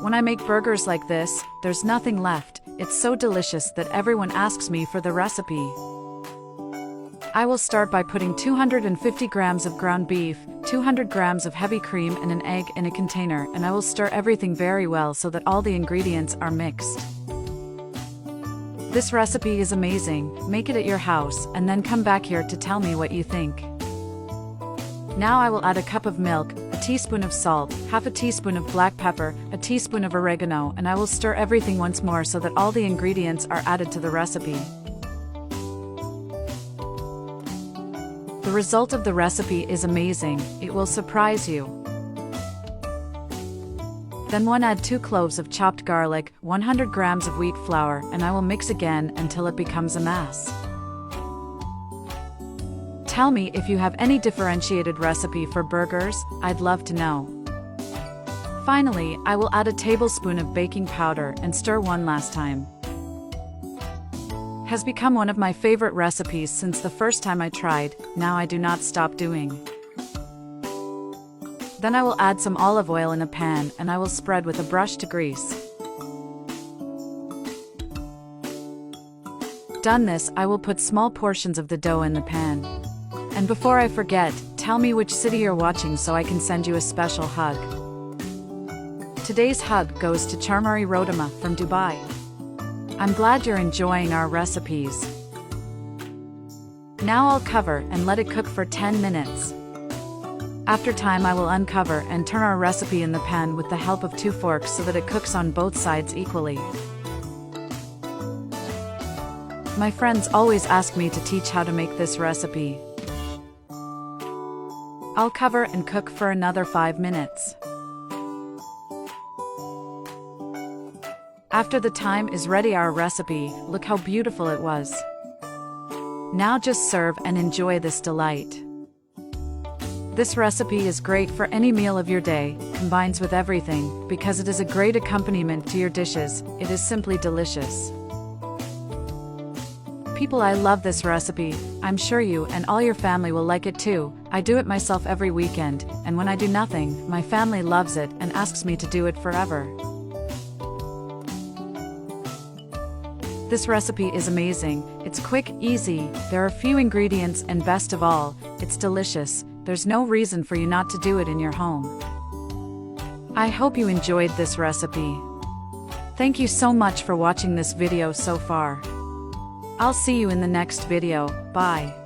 When I make burgers like this, there's nothing left. It's so delicious that everyone asks me for the recipe. I will start by putting 250 grams of ground beef, 200 grams of heavy cream and an egg in a container, and I will stir everything very well so that all the ingredients are mixed. This recipe is amazing. Make it at your house and then come back here to tell me what you think. Now I will add a cup of milk, a teaspoon of salt, half a teaspoon of black pepper, a teaspoon of oregano, and I will stir everything once more so that all the ingredients are added to the recipe. The result of the recipe is amazing. It will surprise you. Then add 2 cloves of chopped garlic, 100 grams of wheat flour, and I will mix again until it becomes a mass. Tell me if you have any differentiated recipe for burgers, I'd love to know. Finally, I will add a tablespoon of baking powder and stir one last time. Has become one of my favorite recipes since the first time I tried. Now I do not stop doing. Then I will add some olive oil in a pan and I will spread with a brush to grease. Done this, I will put small portions of the dough in the pan. And before I forget, tell me which city you're watching so I can send you a special hug. Today's hug goes to Charmari Rodama from Dubai. I'm glad you're enjoying our recipes. Now I'll cover and let it cook for 10 minutes. After time I will uncover and turn our recipe in the pan with the help of 2 forks so that it cooks on both sides equally. My friends always ask me to teach how to make this recipe. I'll cover and cook for another 5 minutes. After the time is ready, our recipe, look how beautiful it was. Now just serve and enjoy this delight. This recipe is great for any meal of your day, combines with everything, because it is a great accompaniment to your dishes. It is simply delicious. People, I love this recipe. I'm sure you and all your family will like it too. I do it myself every weekend, and when I do nothing, my family loves it and asks me to do it forever. This recipe is amazing. It's quick, easy, there are few ingredients, and best of all, it's delicious. There's no reason for you not to do it in your home. I hope you enjoyed this recipe. Thank you so much for watching this video so far. I'll see you in the next video. Bye.